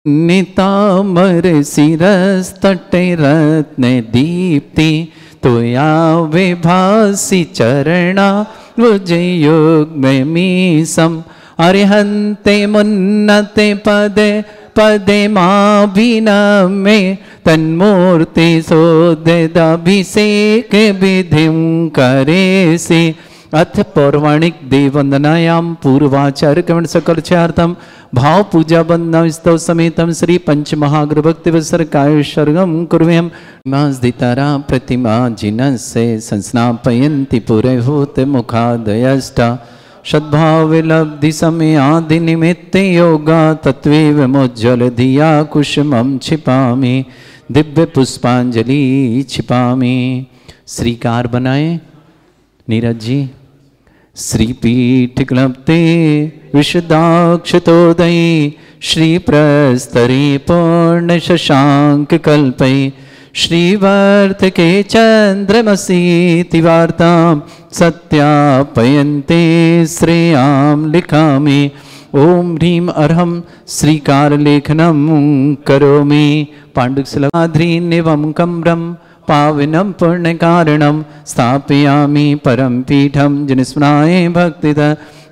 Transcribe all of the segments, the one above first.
नितामर शिरस्तटे रत्न दीप्ति तुया विभासी चरणा युग्ममीसम अरिहन्ते मुन्नते पदे पदे माभिनमे तन्मूर्ति सोदेदाभिषेक विधिं करेसि। अथ पौराणिक देववंदनायां पूर्वाचार कवण सकलचार्थम भाव पूजा वंदना स्तव समेतम श्री पंचमहाग्र भक्ति वसरकाय सर्गम कुर्वयम मास्दितारा प्रतिमा जिनस्य संस्नापयन्ति पुरहूत मुखादयष्टा सद्भाव लब्धि समय आदि निमित्ते योगा तत्वेव मोज्जल धिया कुसुमं छिपामि दिव्य पुष्पांजलि छिपामि। श्रीकार बनाए नीरज जी। श्रीपीठ क्लप्ते विशदाक्षतोदयी श्रीप्रस्तरे पूर्ण शशांक कल्पै श्रीवर्त के चंद्रमसीति वार्तां सत्यापयन्ते श्रेयां लिखामि। ओम ह्रीं अर्हं श्रीकार लेखनं करोमि। पाण्डुकशलाध्रीनिवं कम्रं पावनं पुण्यकारणं स्थापयामि परम पीठं जनस्मराय भक्तिदा।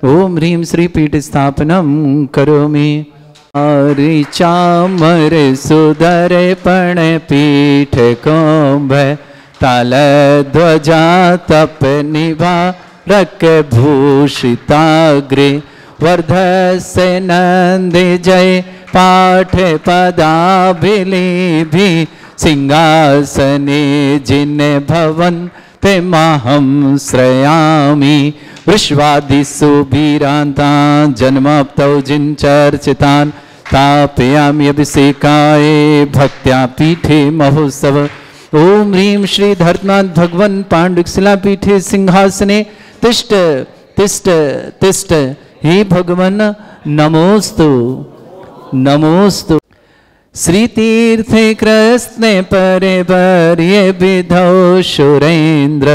ओम ह्रीं श्रीपीठ स्थापनं करोमि। चामर सुदर पण पीठ कुंभ ताल ध्वजा तप निभा रक भूषिताग्रे वर्धस्य नंद जय पाठ पदाभिलेभि सिंहासने जिन भवन ते माहं श्रयामि। विश्वादिषु वीरान्तान् जन्माप्तौ जिन चर्चितान् स्थापयामि अभिषेकाय भक्त्या पीठे महोत्सव। ओम ह्रीं श्री धर्मनाथ भगवन् पाण्डुकशिला पीठे सिंहासने तिष्ठ तिष्ठ तिष्ठ। हे भगवन् नमोस्तु नमोस्तु। श्री तीर्थे कृष्णे परिवर्य विधौ सुरेन्द्र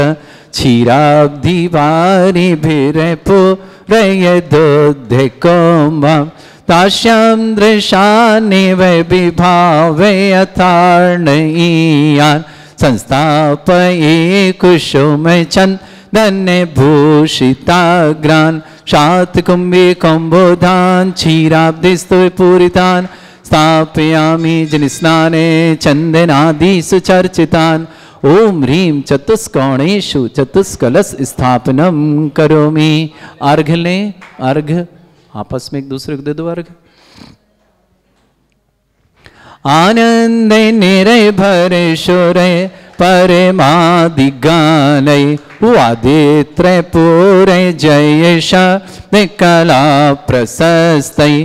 क्षीराब्धि वारि भिरपुरय दोध्ये कोमं तास्यां दृशानि वै विभावे अथार्णयीयान् संस्थापये कुसुम चन्दन भूषिताग्रान् शातकुम्भे कम्बोधान् क्षीराब्धिस्तु पूरितान् स्थापयामि जनिस्नाने चन्दनादिषु चर्चितान्। ओम ह्रीं चतुष्कोणेषु चतुष्कलश स्थापनं करोमि। अर्घ लें अर्घ आपस में एक दूसरे को दे दो अर्घ। आनंद निर्भर सुरे परमादिगानै वादित्र पूरे जयश कला प्रशस्तै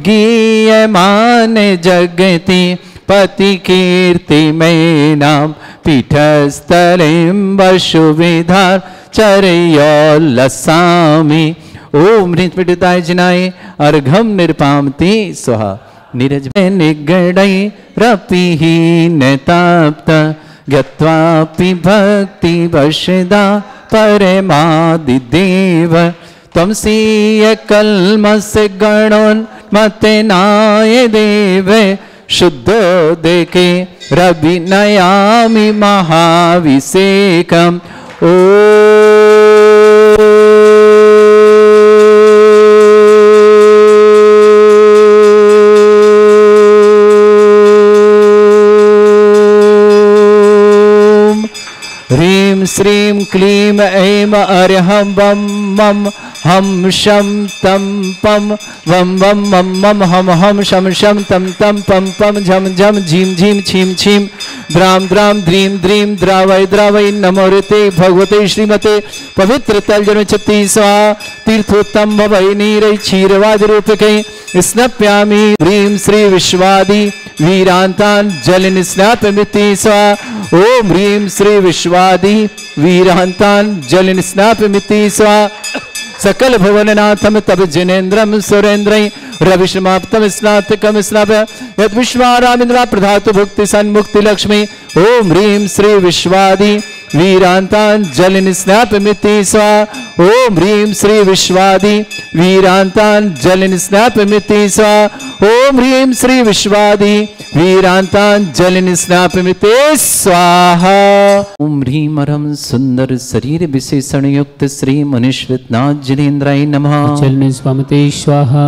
गीयमान जगति पति कीर्ति में नाम पीठस्थलिं वसुविधार चरयोल्लसामि। ओम ह्रीं जिनाय अर्घम निर्पामति स्वाहा। नीरज निगडै रपिहीन ताप्त गत्वापि भक्ति वशदा परमादिदेव त्वमसीय कल्मष गणोन्मते नाय देव शुद्धो देके रविनयामि महाभिषेकम्। ओ ह्रीं श्रीं क्लीं ऐं अर्हं वं मं हम शम तम पम वम वम मम मम हम हम शम शम तम तम पम पम झम झम झीम झीम छीम छीम द्राम द्राम द्रीम द्रीम द्रावय द्रावय नमो ऋते भगवते श्रीमते पवित्र तल जन छत्ती स्वाहा तीर्थोत्तम भवै नीरै क्षीरवाद रूपके स्नप्यामि। ह्रीं श्री विश्वादि वीरांतान जल स्नापमिति स्वाहा। ओम ह्रीं श्री विश्वादि वीरांतान जल स्नापमिति स्वाहा। सकल भुवननाथम तब जिनेन्द्रम सुरेन्द्र रविशमाप्तम स्नातकम स्नाप यद विश्वारामिन्द्रा प्रधातु भुक्ति सन्मुक्ति लक्ष्मी। ओम ह्रीं श्री विश्वादि वीरांतान जल स्नापमिति स्वाहा। ओम ह्रीं श्री विश्वादि वीरांतान जल स्नापमिति स्वाहा। ओम ह्रीं श्री विश्वादि वीरांतांजलि स्नापमृते स्वाहा। ओम ह्रीं ह्रं सुंदर शरीर विशेषण युक्त श्री मनुष्यनाथ जिनेन्द्राय नमः। जलनि स्वामते स्वाहा।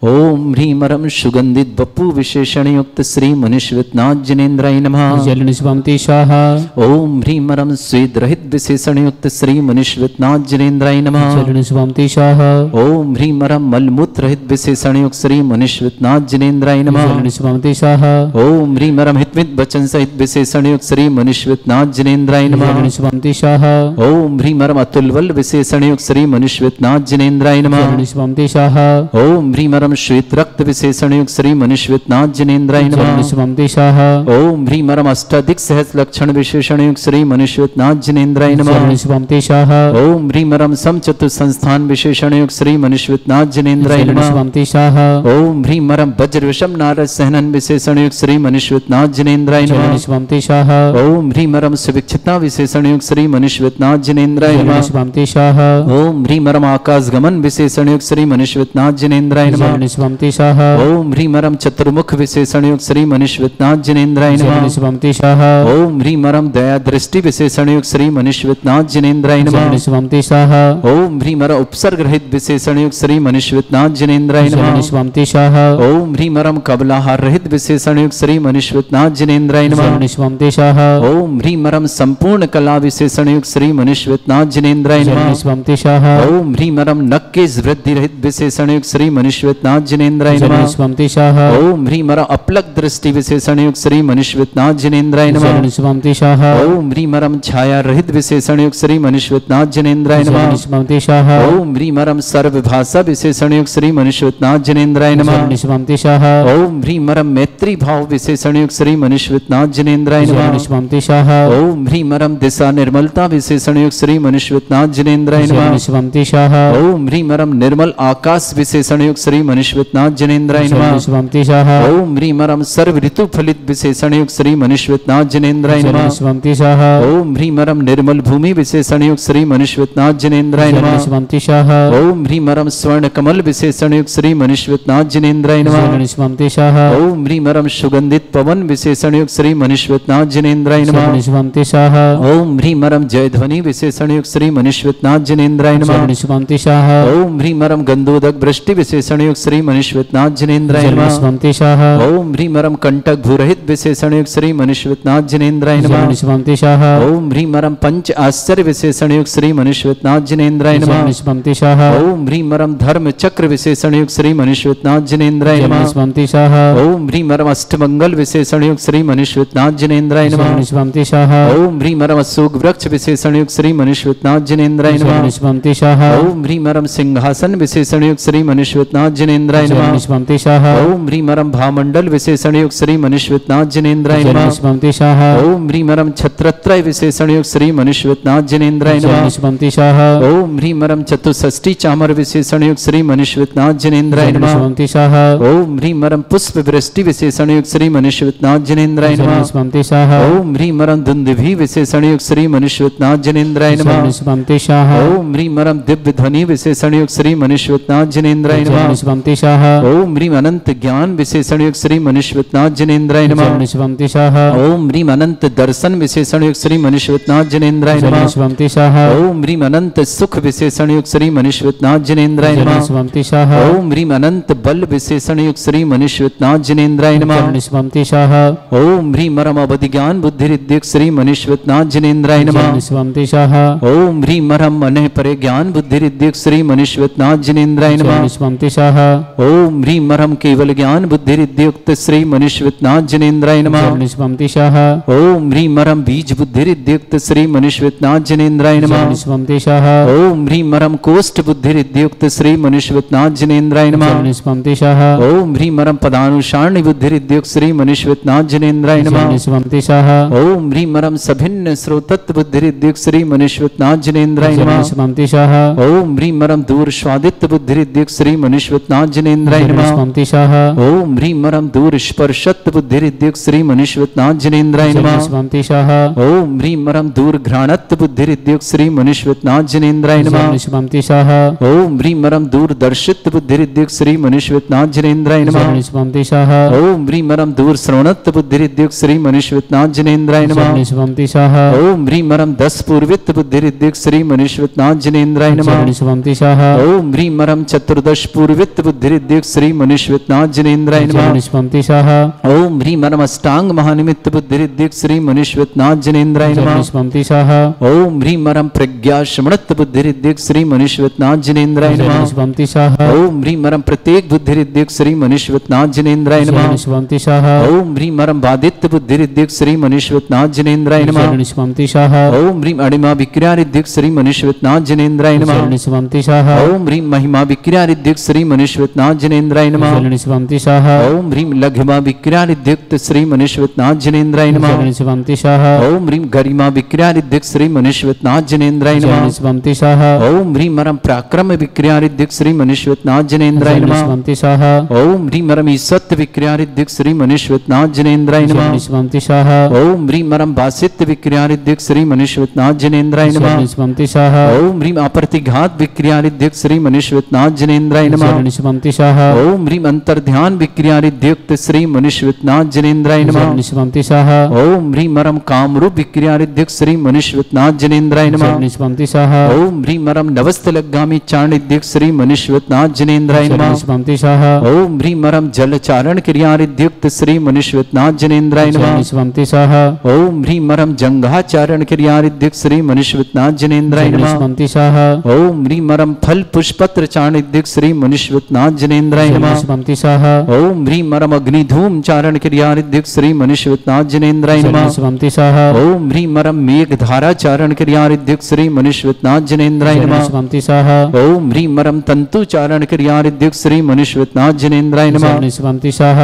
ओम ह्रीं ह्रं सुगंधित बपू विशेषण युक्त श्री मनुष्यनाथ जिनेन्द्राय नमः। जलनि स्वामते स्वाहा। ओम ह्रीं ह्रं स्वेद रहित विशेषण युक्त श्री मनुष्यनाथ जिनेन्द्राय नमः। जलनि स्वामते स्वाहा। ओम ह्रीं ह्रं मलमूत्र रहित विशेषण युक्त श्री मनुष्यनाथ जिनेन्द्राय नमः। जलनि स्वामते स्वाहा। ओम ह्रीं ह्रं हितमित वचन सहित विशेषण युक्त श्री मनुष्यनाथ जिनेन्द्राय नमः। जलनि स्वामते स्वाहा। ओम ह्रीं ह्रं अतुलबल विशेषण युक्त श्री मनुष्यनाथ जिनेन्द्राय नमः। जलनि स्वामते स्वाहा। ओम ह्रीं ह्रं श्वेत रक्त विशेषण युक्त श्री मनुष्यनाथ जिनेन्द्राय नमः। जलनि स्वामते स्वाहा। ओम ह्रीं ह्रं अष्टाधिक सहस्र लक्षण विशेषण युक्त श्री मनुष्यनाथ जिनेन्द्राय नमः। जलनि स्वामते स्वाहा। ओम ह्रीं ह्रं समचतुर संस्थान विशेषण युक्त श्री मनुष्यनाथ जिनेन्द्राय जलनि नमः। स्वामते स्वाहा। ओम ह्रीं ह्रं वज्र विषम नारद सहनन विशेषण युक्त श्री मनुष्यनाथ जिनेन्द्राय जलनि नमः। स्वामते स्वाहा। ओम ह्रीं ह्रं सुविक्षिता विशेषण युक्त श्री मनुष्यनाथ जिनेन्द्राय जलनि नमः। स्वामते स्वाहा। ओम ह्रीं ह्रं आकाश गमन विशेषण युक्त श्री मनुष्यनाथ जिनेन्द्राय नमः। जलनि स्वामते स्वाहा। ओम ह्रीं ह्रं चतुर्मुख विशेषण युक्त श्री मनुष्यनाथ जिनेन्द्राय जलनि नमः। स्वामते स्वाहा। ओम ह्रीं ह्रं दया दृष्टि विशेषण युक्त श्री मनुष्यनाथ जिनेन्द्राय नमः। जलनि स्वामते स्वाहा। ओम ह्रीं ह्रं उपसर्ग रहित विशेषण युक्त श्री मनुष्यनाथ जिनेन्द्राय नमः। जलनि स्वामते स्वाहा। ओम ह्रीं ह्रं कबलाहार रहित विशेषण युक्त श्री मनुष्यनाथ जिनेन्द्राय नमः। जलनि स्वामते स्वाहा। ओम ह्रीं ह्रं संपूर्ण कला विशेषण युक्त श्री मनुष्यनाथ जिनेन्द्राय नमः। जलनि स्वामते स्वाहा। ओम ह्रीं ह्रं नक्केश वृद्धि रहित विशेषण युक्त श्री मनुष्यनाथ जिनेन्द्राय जलनि नमः। स्वामते स्वाहा। ओम ह्रीं ह्रं अपलक दृष्टि विशेषण युक्त श्री मनुष्यनाथ जिनेन्द्राय नमः। जलनि स्वामते स्वाहा। ओम ह्रीं ह्रं छाया रहित विशेषण युक्त श्री मनुष्यनाथ जिनेन्द्राय जलनि नमः। स्वामते स्वाहा। ओम ह्रीं ह्रं सर्वभाषा विशेषण युक्त श्री मनुष्यनाथ जिनेन्द्राय नमः। जलनि स्वामते स्वाहा। ओम ह्रीं ह्रं मैत्री भाव विशेषण युक्त श्री मनुष्यनाथ जिनेन्द्राय जलनि नमः। स्वामते स्वाहा। ओम ह्रीं ह्रं दिशा निर्मलता विशेषण युक्त श्री मनुष्यनाथ जिनेन्द्राय नमः। जलनि स्वामते स्वाहा। ओम ह्रीं ह्रं निर्मल आकाश विशेषण युक्त श्री मनुष्यनाथ जिनेन्द्राय जलनि नमः। स्वामते स्वाहा। ओम ह्रीं ह्रं सर्व ऋतु फलित विशेषण युक्त श्री मनुष्यनाथ जिनेन्द्राय जलनि नमः। स्वामते स्वाहा। ओम ह्रीं ह्रं निर्मल भूमि विशेषण युक्त श्री मनुष्यनाथ जिनेन्द्राय जलनि नमः। स्वामते स्वाहा। ओम ह्रीं ह्रं स्वर्ण कमल विशेषण युक्त श्री मनुष्यनाथ जिनेन्द्राय नमः। जलनि स्वामते स्वाहा। ओम ह्रीं ह्रं सुगंधित पवन विशेषण युक्त श्री मनुष्यनाथ जिनेन्द्राय नमः। जलनि स्वामते स्वाहा। ओम ह्रीं ह्रं जय ध्वनि विशेषण युक्त श्री मनुष्यनाथ जिनेन्द्राय नमः। जलनि स्वामते स्वाहा। ओम ह्रीं ह्रं गंधोदक वृष्टि विशेषण युक्त श्री मनुष्यनाथ जिनेन्द्राय जलनि नमः। स्वामते स्वाहा। ओम ह्रीं ह्रं कंटक भूरहित विशेषण युक्त श्री मनुष्यनाथ जिनेन्द्राय नमः। जलनि स्वामते स्वाहा। ओम ह्रीं ह्रं पंच आश्चर्य विशेषण युक्त श्री मनुष्यनाथ जिनेन्द्राय नमः। जलनि स्वामते स्वाहा। ओम ह्रीं ह्रं धर्म चक्र विशेषण युक्त श्री मनुष्यनाथ जिनेन्द्राय जलनि नमः। स्वामते स्वाहा। ओम ह्रीं ह्रं अष्टमंगल विशेषण युक्त श्री मनुष्यनाथ जिनेन्द्राय नमः। जलनि स्वामते स्वाहा। ओम ह्रीं ह्रं अशोक वृक्ष विशेषण युक्त श्री मनुष्यनाथ जिनेन्द्राय नमः। जलनि स्वामते स्वाहा। ओम ह्रीं ह्रं सिंहासन विशेषण युक्त श्री मनुष्यनाथ जिनेन्द्राय नमः। जलनि स्वामते स्वाहा। ओम ह्रीं ह्रं भामंडल विशेषण युक्त श्री मनुष्यनाथ जिनेन्द्राय जलनि नमः। स्वामते स्वाहा। ओम ह्रीं ह्रं छत्रत्रय विशेषण युक्त श्री मनुष्यनाथ जिनेन्द्राय नमः। जलनि स्वामते स्वाहा। ओम ह्रीं ह्रं चतुष्षष्टि चामर विशेषण युक्त श्री मनुष्यनाथ जिनेन्द्राय जलनि नमः। स्वामते स्वाहा। ओम ह्रीं ह्रं पुष्प वृष्टि विशेषण युक्त श्री मनुष्यनाथ जिनेन्द्राय नमः। जलनि स्वामते स्वाहा। ओम ह्रीं ह्रं दुंदुभि विशेषण युक्त श्री मनुष्यनाथ जिनेन्द्राय नमः। जलनि स्वामते स्वाहा। ओम ह्रीं ह्रं दिव्य ध्वनि विशेषण युक्त श्री मनुष्यनाथ जिनेन्द्राय नमः। जलनि स्वामते स्वाहा। ओम ह्रीं अनंत ज्ञान विशेषण युक्त श्री मनुष्यनाथ जिनेन्द्राय नमः। जलनि स्वामते स्वाहा। ओम ह्रीं अनंत दर्शन विशेषण युक्त श्री मनुष्यनाथ जिनेन्द्राय नमः। जलनि स्वामते स्वाहा। ओम ह्रीं अनंत सुख विशेषण युक्त श्री मनुष्यनाथ जिनेन्द्राय जलनि नमः। स्वामते स्वाहा। ओम ह्रीं अनंत बल विशेषण युक्त श्री मनुष्यनाथ जिनेन्द्राय नमः। जलनि स्वामते स्वाहा। ओम ह्रीं ह्रं अवधि ज्ञान बुद्धि युक्त श्री मनुष्यनाथ जिनेन्द्राय नमः। जलनि स्वामते स्वाहा। ओम ह्रीं ह्रं अनह परे ज्ञान बुद्धि युक्त श्री मनुष्यनाथ जिनेन्द्राय नमः। जलनि स्वामते स्वाहा। ओम ह्रीं ह्रं केवल ज्ञान बुद्धि युक्त श्री मनुष्यनाथ जिनेन्द्राय नमः। जलनि स्वामते स्वाहा। ओम ह्रीं ह्रं बीज बुद्धि युक्त श्री मनुष्यनाथ जिनेन्द्राय नमः। जलनि स्वामते स्वाहा। ओम ह्रीं ह्रं कोष्ठ बुद्धि युक्त श्री मनुष्यनाथ जिनेन्द्राय नमः। जलनि स्वामते स्वाहा। ओम ह्रीं ह्रं पदानुसारणी बुद्धि युक्त श्री मनुष्यनाथ जिनेन्द्राय नमः। जलनि स्वामते स्वाहा। ओम ह्रीं ह्रं सभिन्न स्रोतत्व बुद्धि युक्त श्री मनुष्यनाथ जिनेन्द्राय नमः। जलनि स्वामते स्वाहा। ओम ह्रीं ह्रं दूर स्वादित्य बुद्धि युक्त श्री मनुष्यनाथ श्रीमनिश्वतनाजनेन्द्राय नमः। स्वंतिशः ओम ह्रीं मरम दूर स्पर्शत बुद्धिरिद्युक्त श्रीमनिश्वतनाजनेन्द्राय नमः। स्वंतिशः ओम ह्रीं मरम दूर घ्राणत बुद्धिरिद्युक्त श्रीमनिश्वतनाजनेन्द्राय नमः। स्वंतिशः ओम ह्रीं मरम दूर दर्शित बुद्धिरिद्युक्त श्रीमनिश्वतनाजनेन्द्राय नमः। स्वंतिशः ओम ह्रीं मरम दूर श्रवणत बुद्धिरिद्युक्त श्रीमनिश्वतनाजनेन्द्राय नमः। स्वंतिशः ओम ह्रीं मरम दस पूर्वित बुद्धिरिद्युक्त श्रीमनिश्वतनाजनेन्द्राय नमः। स्वंतिशः ओम ह्रीं मरम चतुर्दश पूर्वित बुद्धिरिद्युक्त श्रीमनिश्वतनाजनेन्द्राय नमः। स्वंतिशः ओम ह्रीं मरम अष्टांग महानिमित्त बुद्धिरिद्युक्त श्रीमनिश्वतनाजनेन्द्राय नमः। स्वंतिशः ओम ह्रीं मरम प्रज्ञा श्रवणत बुद्धिरिद्युक्त श्रीमनिश्वतनाजनेन्द्राय नमः। स्वंतिशः ओम ह्रीं मरम प्रत्येक बुद्धिरिद्युक्त श्रीमनिश्वतनाजनेन्द्राय नमः। स्वंतिशः ओम ह्रीं मरम बाधित्य बुद्धिरिद्युक्त श्रीमनिश्वतनाजनेन्द्राय नमः। स्वंतिशः ओम ह्रीं अणिमा विक्रियारिद्युक्त श्रीमनिश्वतनाजनेन्द्राय नमः। स्वंतिशः ओम ह्रीं महिमा विक्रियारिद्युक्त श्रीमनिश्वतनाजनेन्द्राय नमः। स्वंतिशः ओम ह्रीं लघिमा विक्रियारिद्युक्त श्रीमनिश्वतनाजनेन्द्राय नमः। स्वंतिशः ओम ह्रीं गरिमा विक्रियारिद्युक्त श्रीमनिश्वतनाजनेन्द्राय नमः। स्वंतिशः ओम ह्रीं मरम पराक्रम विक्रियारिद्युक्त श्रीमनिश्वतनाजनेन्द्राय नमः। स्वंतिशः ओम ह्रीं मरम ईसत्व विक्रियारिद्युक्त श्रीमनिश्वतनाजनेन्द्राय नमः। स्वंतिशः ओम ह्रीं मरम वासित्व विक्रियारिद्युक्त श्रीमनिश्वतनाजनेन्द्राय नमः। स्वंतिशः ओम ह्रीं अप्रतिघात विक्रियारिद्युक्त श्रीमनिश्वतनाजनेन्द्राय नमः। स्वंतिशः ओम ह्रीं अंतर्ध्यान विक्रियारिद्युक्त श्रीमनिश्वतनाजनेन्द्राय नमः। स्वंतिशः ओम ह्रीं मरम कामरूप विक्रियारिद्युक्त श्रीमनिश्वतनाजनेन्द्राय नमः। स्वंतिशः ओम ह्रीं मरम नवस्थलगामी चारणिद्युक्त श्रीमनिश्वतनाजनेन्द्राय नमः। स्वंतिशः ओम ह्रीं मरम जलचारण क्रियारिद्युक्त श्रीमनिश्वतनाजनेन्द्राय नमः। स्वंतिशः ओम ह्रीं मरम जंघाचारण क्रियारिद्युक्त श्रीमनिश्वतनाजनेन्द्राय नमः। स्वंतिशः ओम ह्रीं मरम फल पुष्पत्र चारणिद्युक्त श्रीमनिश्वतनाजनेन्द्राय नमः। स्वंतिशः ओम ह्रीं मरम अग्निधूम चारण क्रियारिद्युक्त श्रीमनिश्वतनाजनेन्द्राय नमः। स्वंतिशः ओम ह्रीं मरम मेघधारा चारण क्रियारिद्युक्त श्रीमनिश्वतनाजनेन्द्राय नमः। स्वंतिशः ओम ह्रीं मरम तंतु चारण क्रियारिद्युक्त श्रीमनिश्वतनाजनेन्द्राय नमः। स्वंतिशः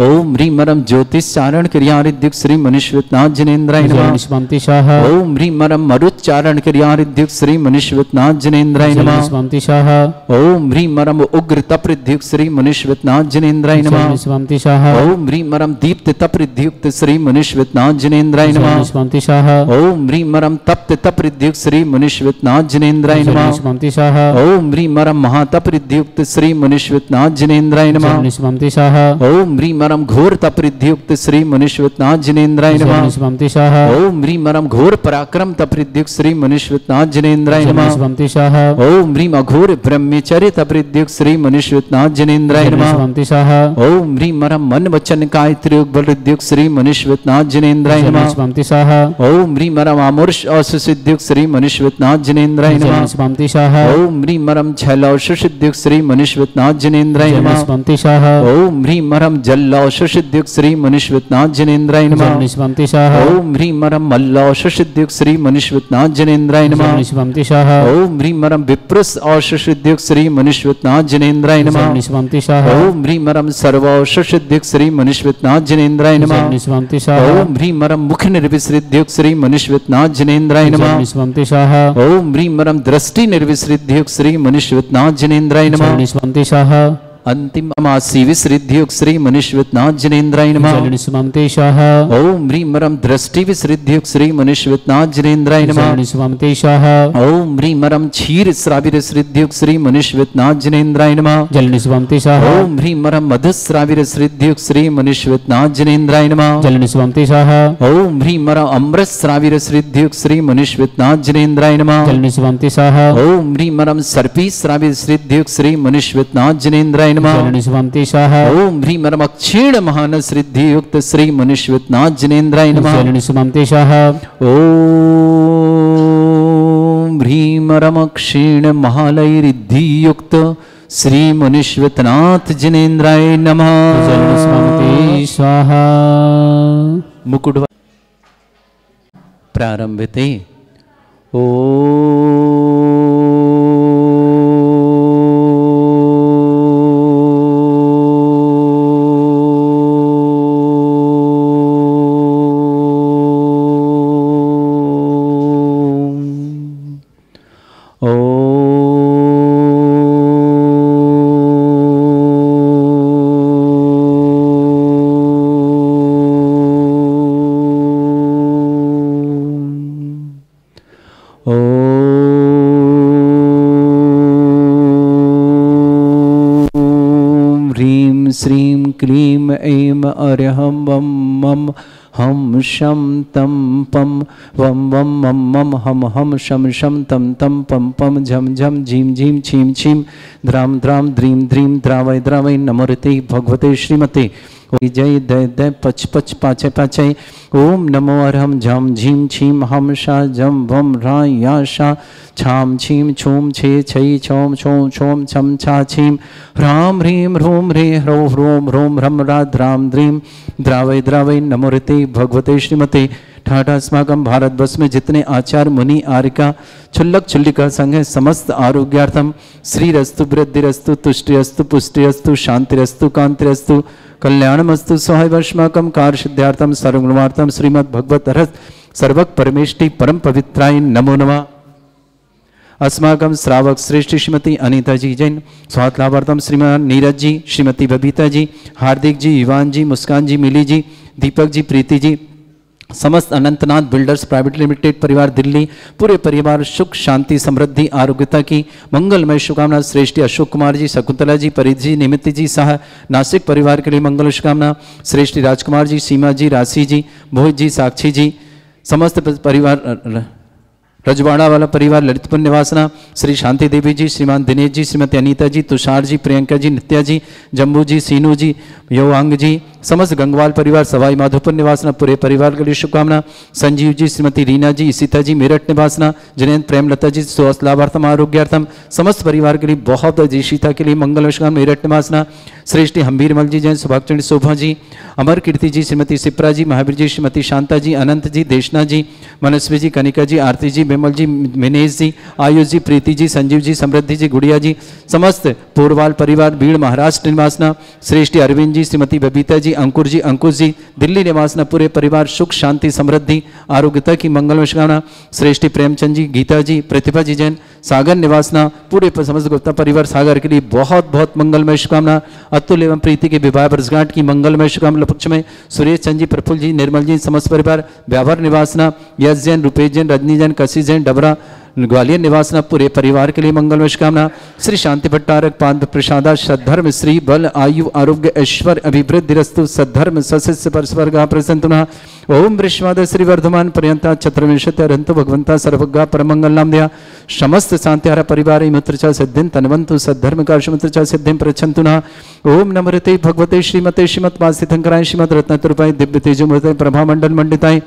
ओम ह्रीं मरम ज्योतिष चारण क्रियारिद्युक्त श्रीमनिश्वतनाजनेन्द्राय नमः। स्वंतिशः ओम ह्रीं मरम मरुच्चारण क्रियारिद्युक्त श्रीमनिश्वतनाजनेन्द्राय नमः। स्वंतिशः ओम ह्रीं मरम उग्र तपरिद्युक्त श्रीमनिश्वतनाजनेन्द्राय नमः। स्वंतिशः ओम ह्रीं मरम दीप्त तपरिद्युक्त श्रीमनिश्वतनाजनेन्द्राय नमः। स्वंतिशः ओम ह्रीं मरम तप्त तपरिद्युक्त श्रीमनिश्वतनाजनेन्द्राय नमः। स्वंतिशः ओम ह्रीं मरम महातपरिद्युक्त श्रीमनिश्वतनाजनेन्द्राय नमः। स्वंतिशः ओम ह्रीं मरम घोर तपरिद्युक्त श्रीमनिश्वतनाजनेन्द्राय नमः। स्वंतिशः ओम ह्रीं मरम घोर पराक्रम तपरिद्युक्त श्रीमनिश्वतनाजनेन्द्राय नमः। स्वंतिशः ओम ह्रीं अघोर ब्रह्मचर्य तपरिद्युक्त श्रीमनिश्वतनाजनेन्द्राय नमः। स्वंतिशः ओम ह्रीं मरम मन वचन काय त्रियोग बलद्युक्त श्रीमनिश्वतनाजनेन्द्राय नमः। स्वंतिशः ओम ह्रीं मरम अमूर्ष औषसिद्युक्त श्रीमनिश्वतनाजनेन्द्राय नमः। स्वंतिशः ओम ह्रीं मरम छलौषसिद्युक्त श्रीमनिश्वतनाजनेन्द्राय नमः। स्वंतिशः ओम ह्रीं मरम जल्लौषसिद्युक्त श्रीमनिश्वतनाजनेन्द्राय नमः। स्वंतिशः ओम ह्रीं मरम मल्लौषसिद्युक्त श्रीमनिश्वतनाजनेन्द्राय नमः। स्वंतिशः ओम ह्रीं मरम विप्रस औषसिद्युक्त श्रीमनिश्वतनाजनेन्द्राय नमः। स्वंतिशः ओम ह्रीं मरम सर्वौषसिद्युक्त श्रीमनिश्वतनाजनेन्द्राय नमः। स्वंतिशः ओम ह्रीं मरम मुख निर्विसृद्युक्त श्रीमनिश्वतनाजनेन्द्राय नमः। स्वंतिशः ओम ह्रीं मरम दृष्टि निर्विसृद्युक्त श्रीमनिश्वतनाजनेन्द्राय नमः। स्वंतिशः अंतिम अमासी विसृद्युक्त श्रीमनिश्वतनाजनेन्द्राय नमः। स्वंतिशः ओम ह्रीं मरम दृष्टि विसृद्युक्त श्रीमनिश्वतनाजनेन्द्राय नमः। स्वंतिशः ओम ह्रीं मरम क्षीर श्राविरसृद्युक्त श्रीमनिश्वतनाजनेन्द्राय नमः। स्वंतिशः ओम ह्रीं मरम मधुश्राविरसृद्युक्त श्रीमनिश्वतनाजनेन्द्राय नमः। स्वंतिशः ओम ह्रीं मरम अमृत श्राविरसृद्युक्त श्रीमनिश्वतनाजनेन्द्राय नमः। स्वंतिशः ओम ह्रीं मरम सर्पी श्राविरसृद्युक्त श्रीमनिश्वतनाजनेन्द्राय नमः। स्वंतिशः ओम ह्रीं मरम क्षीण महानसृद्धियुक्त श्रीमनिश्वतनाजनेन्द्राय नमः। स्वंतिशः ओम ह्रीं मरम क्षीण महालयरिद्धियुक्त श्रीमनिश्वतनाथ जनेन्द्राय नमः। स्वाहा मुकुट प्रारंभते ओ क्लीं ऐं अर्हं वं मं हम शम तम पम वम वम मम मम हम शम शम तम तम पम पम झम झम झीम झीम छीम छीम द्राम द्राम द्रीम द्रीम द्रावय द्रावय नमोरते भगवते श्रीमते जय दय दय पच पच पाचे पाचे ओम नमो अर्हम झम झीम छीम हम शा जम वम रा या शा छाम छीम छूम छे छई छोम छोम छोम छम छा छीम ह्राम ह्रीं ह्रूम ह्रे ह्रो ह्रोम ह्रोम ह्रम रा द्राम द्रीम द्रावय द्रावय नमोरते भगवते श्रीमते ठाठा अस्माकं भारतवर्ष में जितने आचार्य मुनि आर्यिका क्षुल्लक क्षुल्लिका संघ है समस्त आरोग्यार्थम श्रीरस्तु वृद्धिरस्तु तुष्टिरस्तु पुष्टिरस्तु शांतिरस्तु कांतिरस्तु कल्याणमस्तु स्वाहावश्माकं कार्यसिद्ध्यार्थम सर्वगुणार्थम श्रीमद् भगवत रस सर्वक परमेष्टि परम पवित्राय नमो नमः। अस्माकं श्रावक श्रेष्ठ श्रीमती अनीता जी जैन, स्वागत लाभार्थम श्रीमान नीरज जी, श्रीमती बबीता जी, हार्दिक जी, युवान जी, मुस्कान जी, मिली जी, दीपक जी, प्रीति जी, समस्त अनंतनाथ बिल्डर्स प्राइवेट लिमिटेड परिवार दिल्ली, पूरे परिवार सुख शांति समृद्धि आरोग्यता की मंगलमय शुभकामना। श्रेष्ठी अशोक कुमार जी, शकुंतला जी, परिधि जी, निमित्त जी सह नासिक परिवार के लिए मंगल शुभकामना। श्रेष्ठी राजकुमार जी, सीमा जी, राशि जी, मोहित जी, साक्षी जी, समस्त परिवार रजवाड़ा वाला परिवार ललितपुर निवासना, श्री शांति देवी जी, श्रीमान दिनेश जी, श्रीमती अनीता जी, तुषार जी, प्रियंका जी, नित्या जी, जम्बू जी, सीनू जी, योवांग जी, समस्त गंगवाल परिवार सवाई माधोपुर निवासना, पूरे परिवार के लिए शुभकामना। संजीव जी, श्रीमती रीना जी, इसिता जी, मेरठ निवासना, जनेन्द्र प्रेमलता जी, स्वास्थ्य लाभार्थम आरोग्यार्थम समस्त परिवार के लिए बहुत जीशिता के लिए मंगल शुभकामना। मेरठ निवासना श्रेष्ठी हम्बीरमल जी जैन, सुभागचंद शोभा जी, अमर कीर्ति जी, श्रीमती सिप्रा जी, महावीर जी, श्रीमती शांता जी, अनंत जी, देशना जी, मनस्वी जी, कनिका जी, आरती जी, विमल जी, मिनेश जी, आयुष जी, प्रीति जी, संजीव जी, समृद्धि जी, गुड़िया जी, समस्त पूर्वाल परिवार भीड़ महाराष्ट्र निवासना, श्रेष्ठी अरविंद जी, श्रीमती बबीता जी, अंकुर जी, अंकुश जी, दिल्ली निवासना, पूरे परिवार सुख शांति समृद्धि आरोग्यता की मंगल शुभकामना। श्रेष्ठी प्रेमचंद जी, गीता जी, प्रतिभा जी जैन, सागर निवासना, पूरे समस्त गुप्ता परिवार सागर के लिए बहुत बहुत मंगलमय शुभकामना। अतुल एवं प्रीति के विवाह वर्षगांठ की मंगलमय शुभकामना पक्ष में सुरेश चंद जी, प्रफुल्ल जी, निर्मल जी, समस्त परिवार व्यापार निवासना, यश जैन, रुपेश जैन, रजनी जैन, कशिश जैन, डबरा ग्वालियर निवासना, पूरे परिवार के लिए मंगलमय शुभकामना। श्री शांति भट्टारक पाद प्रसादा सद्धर्म श्री बल आयु आरोग्य ऐश्वर्य अभिवृद्धिरस्तु सद्धर्म सस्य परस्पर प्रसन्ना। ओम वृष्वाद श्री वर्धमान पर्यंता चतुर्विंशत्यरंतु भगवंता सर्वज्ञा परमंगल नाम दिया समस्त शांतिहारा परिवार मित्रचा सिद्धिं तन्वन्तु सद्धर्म कार्शमित्रचा सिद्धिं प्रच्छन्तु नः। ओम नमोते भगवते श्रीमते श्रीमद्वासितंकराय श्रीमद रत्नतुर्पाय दिव्य तेजोमृताय प्रभामंडल मंडिताय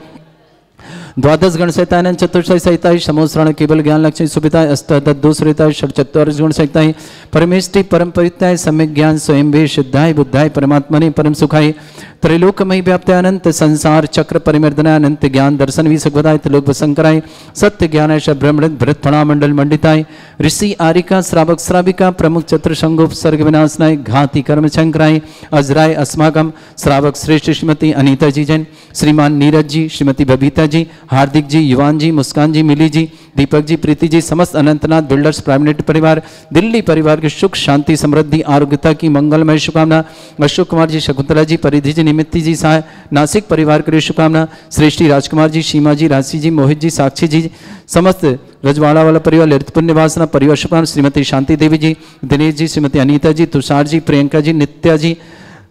द्वादश गण सहिताय चतुर्शय सहिताय समोसरण केवल ज्ञान लक्ष्मी सुविताय अष्टादशोसरिताय षट्चत्वारिश गुण सहिताय परमेष्टि परम पवित्राय सम्यक ज्ञान स्वयं वे सिद्धाय बुद्धाय परमात्मने परम सुखाय त्रैलोकमयी व्याप्त अनंत संसार चक्र परिमर्दनाय अनंत ज्ञान दर्शन भी सुखदाय त्रिलोक वसंकराय सत्य ज्ञानाय ब्रह्मणित भरत फणामंडल मंडिताय ऋषि आरिका श्रावक श्राविका प्रमुख चतुर्संगोप सर्ग विनाशनाय घाति कर्म शंकराय अजराय अस्माकम श्रावक श्रेष्ठ श्रीमती अनीता जी जैन, श्रीमान नीरज जी, श्रीमती बबीता जी, हार्दिक जी, युवान जी, मुस्कान जी, मिली जी, दीपक जी, प्रीति जी, समस्त अनंतनाथ बिल्डर्स प्राइवेट परिवार दिल्ली परिवार के सुख शांति समृद्धि आरोग्यता की मंगलमय शुभकामना। अशोक कुमार जी, शकुंतला जी, परिधि जी, निमित्ति जी सहाय नासिक परिवार के लिए शुभकामना। श्रेष्ठी राजकुमार जी, सीमा जी, राशि जी, मोहित जी, साक्षी जी, समस्त रजवाड़ा वाला परिवार ललितपुर निवासना परिवार शुभकामना। श्रीमती शांति देवी जी, दिनेश जी, श्रीमती अनीता जी, तुषार जी, प्रियंका जी, नित्या जी,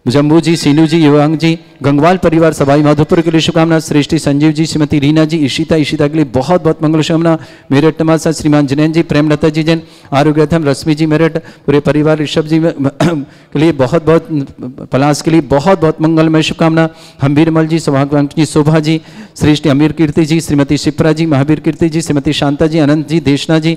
जम्बू जी, सीनू जी, युवांग जी, गंगवाल परिवार सवाई माधोपुर के लिए शुभकामना। श्रेष्ठी संजीव जी, श्रीमती रीना जी, इशिता के लिए बहुत बहुत मंगल शुभकामना। मेरठ नवासा श्रीमान जैन जी, प्रेमलता जी जैन, आरोग्यथम रश्मि जी मेरठ, पूरे परिवार ऋषभ जी के लिए बहुत बहुत पलास के लिए बहुत बहुत मंगलमय शुभकामना। हम्बीरमल जी, सौभाग्यवंत जी, शोभा जी, श्रेष्ठी अमीर कीर्ति जी, श्रीमती शिप्रा जी, महावीर कीर्ति जी, श्रीमती शांता जी, अनंत जी, देशना जी,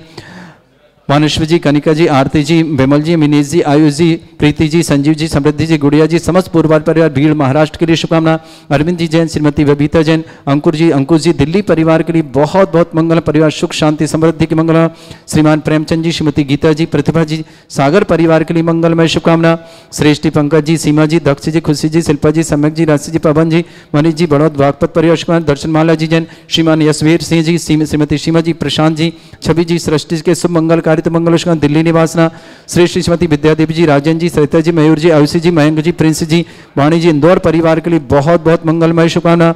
मानश्वी जी, कनिका जी, आरती जी, विमल जी, मिनेश जी, आयुष जी, प्रीति जी, संजीव जी, समृद्धि जी, गुड़िया जी, समस्त पूर्वाल परिवार भीड़ महाराष्ट्र के लिए शुभकामना। अरविंद जी जैन, श्रीमती बबीता जैन, अंकुर जी, अंकुश जी, दिल्ली परिवार के लिए बहुत बहुत मंगल परिवार सुख शांति समृद्धि की मंगल। श्रीमान प्रेमचंद जी, श्रीमती गीता जी, प्रतिभा जी, सागर परिवार के लिए मंगलमय शुभकामना। श्रेष्ठी पंकज जी, सीमा जी, दक्ष जी, खुशी जी, शिल्पा जी, सम्यक जी, राशि जी, पवन जी, मनीष जी, बड़ौद वागपत परिवार शुभकामना। दर्शनमाला जी जैन, श्रीमान यशवीर सिंह जी, श्रीमती सीमा जी, प्रशांत जी, छवि जी, सृष्टि के शुभ मंगल कार्य मंगल दिल्ली निवासना। श्रेष्ठ श्रीमती विद्यादेवी जी, राजन जी, सरिता जी, मयूर जी, आयुषी जी, मयंक जी, प्रिंस जी, वाणी जी, इंदौर परिवार के लिए बहुत बहुत मंगलमय शुभकामना।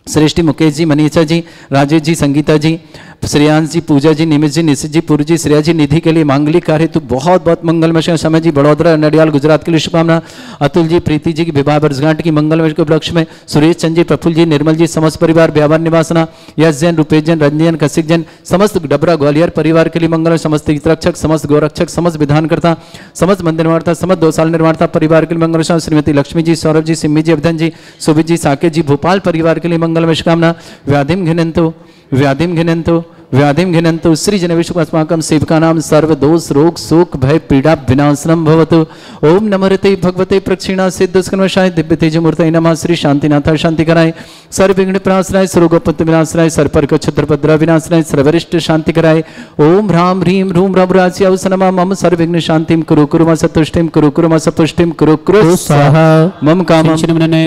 श्रेष्ठी मुकेश जी, मनीषा जी, राजेश जी, संगीता जी, श्रेयांश जी, पूजा जी, निमित जी, निशित जी, पूर्व जी, श्रेया जी, निधि के लिए मांगलिक कार्य हेतु बहुत बहुत मंगलमय समय जी, बड़ौदा नडियाल गुजरात के लिए शुभकामना। अतुल जी, प्रीति जी की विवाह वर्षगांठ की मंगलमय के उपलक्ष्य में सुरेश चंद जी, प्रफुल्ल जी, निर्मल जी, समस्त परिवार ब्यावन निवासना, यश जैन, रुपेश जैन, रंजन, कसिक जैन, समस्त डबरा ग्वालियर परिवार के लिए मंगल, समस्त हितरक्षक, समस्त गौरक्षक, समस्त विधानकर्ता, समस्त मंदिर निर्माता, समस्त 2 साल निर्माता परिवार के लिए मंगल, श्रीमती लक्ष्मी जी, सौरभ जी, सिम्मी जी, अभिधन जी, सुभित जी, साकेत जी, भोपाल परिवार के लिए मंगलमय शुभकामना। व्याधिम घिनंतो व्याधिम घिनंतो व्याधिम घिनंतो श्री जन विष्णु अस्माकं सेवका नाम सर्व दोष रोग शोक भय पीड़ा विनाशनम भवतु। ओम नमरते भगवते प्रक्षिणा सिद्धस्कन्वशाय दिव्य तेज मूर्तये नमः। श्री शांतिनाथाय शांति कराय, सर्व विघ्न प्रणाशनाय, सर्वगोपत्य विनाशनाय, सर्वपर्क क्षत्रपद्रा विनाशनाय, सर्वरिष्ट शांति कराय। ओम ह्रां ह्रीं ह्रूं रघुराज्य अवसनमा मम सर्व विघ्न शांतिम कुरु कुरु मा सतुष्टिम कुरु कुरु मा सपुष्टिम कुरु कुरु स्वाहा। मम कामं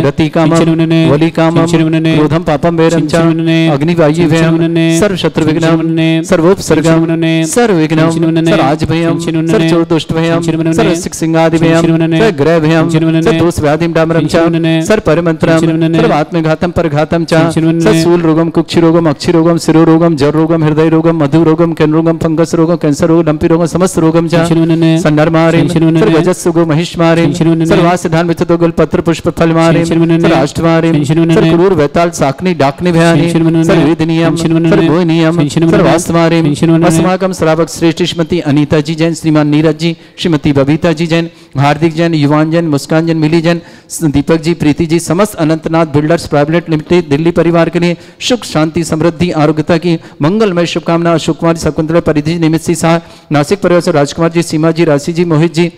रति कामं वली कामं क्रोधं पापं वैरं च अग्निवायुव्यं सर्व शत्रु विघ्नं सर्वोपसर्गं सर्वविघ्नं सर्वराजभयं सर्वचोरदुष्टभयं सर्वसिंहादिभयं सर्वग्रहभयं सर्वदोषव्याधिं डामरं च सर्वपरिमन्त्रं सर्वात्मघातं परघातं च सर्वशूलरोगं कुक्षिरोगं अक्षिरोगं शिरोरोगं जररोगं हृदयरोगं मधुरोगं कैनरोगं फंगस रोगं कैंसर रोगं लंपी रोगं समस्त रोगं च सन्नरमारिं सर्वजस्सुगो महिष्मारिं सर्वासिधान विचतो गुलपत्र पुष्प फलमारिं सर्वाष्टमारिं सर्वक्रूर वैताल साकनी डाकनी भयानि सर्ववेदनीयं सर्वगोयनीयं सर्वास्तमारिम अस्माकं श्रावक श्रेष्ठ श्रीमती अनीता जी जैन, श्रीमान नीरज जी, श्रीमती बबीता जी जैन, हार्दिक जैन, युवान जैन, मुस्कान जैन, मिली जैन, दीपक जी, प्रीति जी, समस्त Anantnath builders private limited Delhi परिवार के लिए सुख शांति समृद्धि आरोग्यता की मंगलमय शुभकामना। अशोक कुमार, शकुंतला, परिधि, निमित सिंह शाह, नासिक परिवार से राजकुमार जी, सीमा जी, राशि जी, मोहित जी,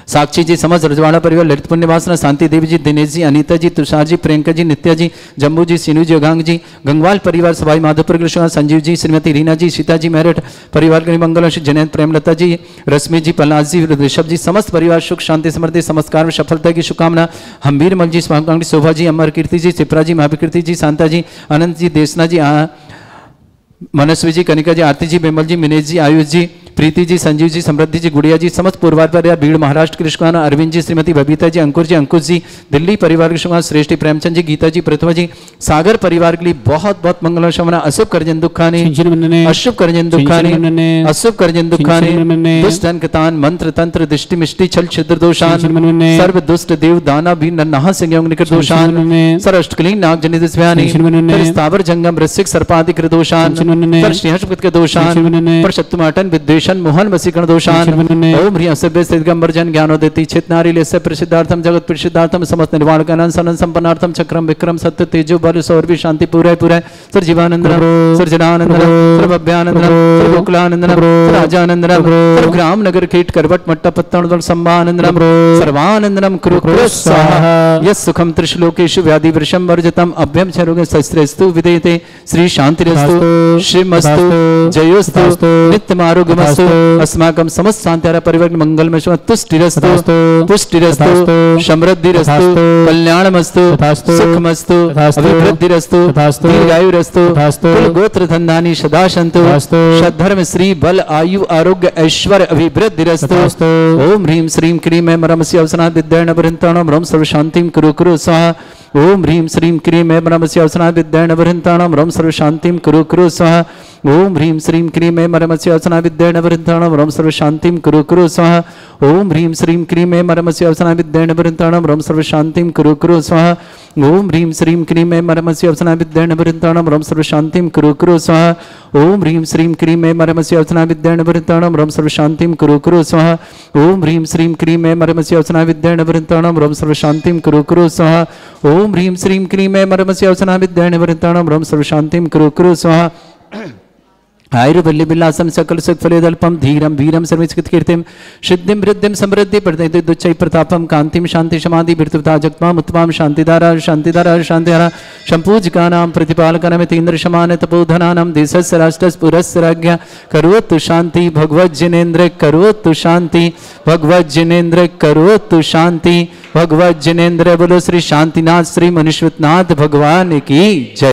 साक्षी जी, समस्त रजवाड़ा परिवार, ललितपुर निवासना, शांति देवी जी, दिनेश जी, अनीता जी, तुषार जी, प्रियंका जी, नित्या जी, जम्बू जी, सीनू जी, अगांग जी, गंगवाल परिवार, सवाई माधोपुर कृष्ण, संजीव जी, श्रीमती रीना जी, सीता जी, मेरठ परिवार के मंगल, जैन प्रेमलता जी, रश्मि जी, पलनाथ जी, ऋषभ जी, समस्त परिवार सुख शांति समृद्धि समस्कार में सफलता की शुभकामना। हमीर मल जी, शोभा जी, अमर कीर्ति जी, चिप्रा जी, महावीर जी, शांता जी, अनंत जी, देशना जी, मनस्वी जी, कनिका जी, आरती जी, बेमल जी, मिनेश जी, आयुष जी, प्रीति जी, संजीव जी, समृद्धि जी, गुड़िया जी, समस्त पूर्वार परिवार, भीड़ महाराष्ट्र कृष्णाना, अरविंद जी, श्रीमती बबीता जी, अंकुर जी, दिल्ली परिवार के शुभकामना, श्रेष्ठ प्रेमचंद जी, गीता जी, प्रतिभा जी, सागर परिवार के लिए बहुत बहुत मंगल कामना। अशुभ करजन दुखानी अशुभ करजन दुखानी अशुभ करजन दुखानी दुष्ट अंकतान मंत्र तंत्र दृष्टि मिष्टि छल छिद्र दोषान सर्व दुष्ट देव दाना भी नन्हा संयोग निकट दोषान सर अष्टकलीन नाग जनित स्व्यानि स्थावर जंगम ऋषिक सर्पादिक दोषान पर श्रीहर्षपत के दोषान पर शत्रुमाटन विद्वेषण मोहन वसीकरण दोषान ओम ह्रीं असभ्य स्थितगंबर जन ज्ञानोदेति चितनारी लेस्य प्रसिद्धार्थम जगत प्रसिद्धार्थम समस्त निर्वाण कानन सनन संपन्नार्थम चक्रम विक्रम सत्य तेजो बल सौरभि शांति पूरे पूरे सर जीवानंदनम सर जनानंदनम सर भव्यानंदनम सर गोकुलानंदनम सर राजानंदनम सर ग्राम नगर कीट करवट मट्टा पत्तन संभानंदनम सर्वानंदनम कुरु कुरु स्वाहा यस सुखम त्रिश्लोकेषु व्याधि वृषम वर्जतम अभ्यम चरोगे शस्त्रेस्तु विदेते श्री शांतिरस्तु श्रीमस्तु जयोस्तु नित्यम आरोग्यमस्तु अस्माकं समस्त शांत्यारा परिवार मंगलमय तुष्टिरस्तु पुष्टिरस्तु समृद्धिरस्तु कल्याणमस्तु सुखमस्तु अभिवृद्धिरस्तु दीर्घायुरस्तु कुल गोत्र धन्धानि सदा सन्तु सद्धर्म श्री बल आयु आरोग्य ऐश्वर्य अभिवृद्धिरस्तु ओम ह्रीं श्रीं क्रीं ऐं मरमसि अवसनात् विद्यार्णं वृन्ताणं रं सर्व शांतिं कुरु कुरु स्वाहा ओम ह्रीं श्रीं क्रीं ऐं मरमसि अवसनात् विद्यार्णं वृन्ताणं रं सर्व शांतिं कुरु कुरु स्वाहा ओम ह्रीं श्रीं क्रीं ऐं मरमसि अवसनात् विद्यार्णं वृन्ताणं रं सर्व शांतिं कुरु कुरु स्वाहा ओम ह्रीं श्रीं क्रीं ऐं मरमसि अवसनात् विद्यार्णं वृन्ताणं रं सर्व शांतिं कुरु कुरु स्वाहा ओम ह्रीं श्रीं क्रीं ऐं मरमसि अवसनात् विद्यार्णं वृन्ताणं रं सर्व शांतिं कुरु कुरु स्वाहा ओम ह्रीं श्रीं क्रीं ऐं मरमसि अवसनात् विद्यार्णं वृन्ताणं रं सर्व शांतिं कुरु कुरु स्वाहा ओम ह्रीं श्रीं क्रीं ऐं मरमसि अवसनात् विद्यार्णं वृन्ताणं रं सर्व शांतिं कुरु कुरु स्वाहा ओम ह्रीं श्रीं क्रीं ऐं मरमसि अवसनात् विद्यार्णं वृन्ताणं रं सर्व शांतिं कुरु कुरु स्वाहा आयुर्वल्ली बिल्लासम सकल सुख फलेदल्पम धीरम वीरम सर्वचित कीर्तिम सिद्धिम वृद्धिम समृद्धि प्रदयते दुच्चै प्रतापम कांतिम शांति समाधि virtuta जगमाम उत्तमाम शांतिधारा शांतिधारा शांतिधारा संपूजकानां प्रतिपालकानां इंद्र समान तपोधनानां देशस्य राष्ट्रस्य पुरस्य राज्ञा करोतु शांति भगवज्जनेन्द्र करोतु शांति भगवज्जनेन्द्र करोतु शांति भगवज्जनेन्द्र बोलो श्री शांतिनाथ श्री मनुष्यनाथ भगवान की जय।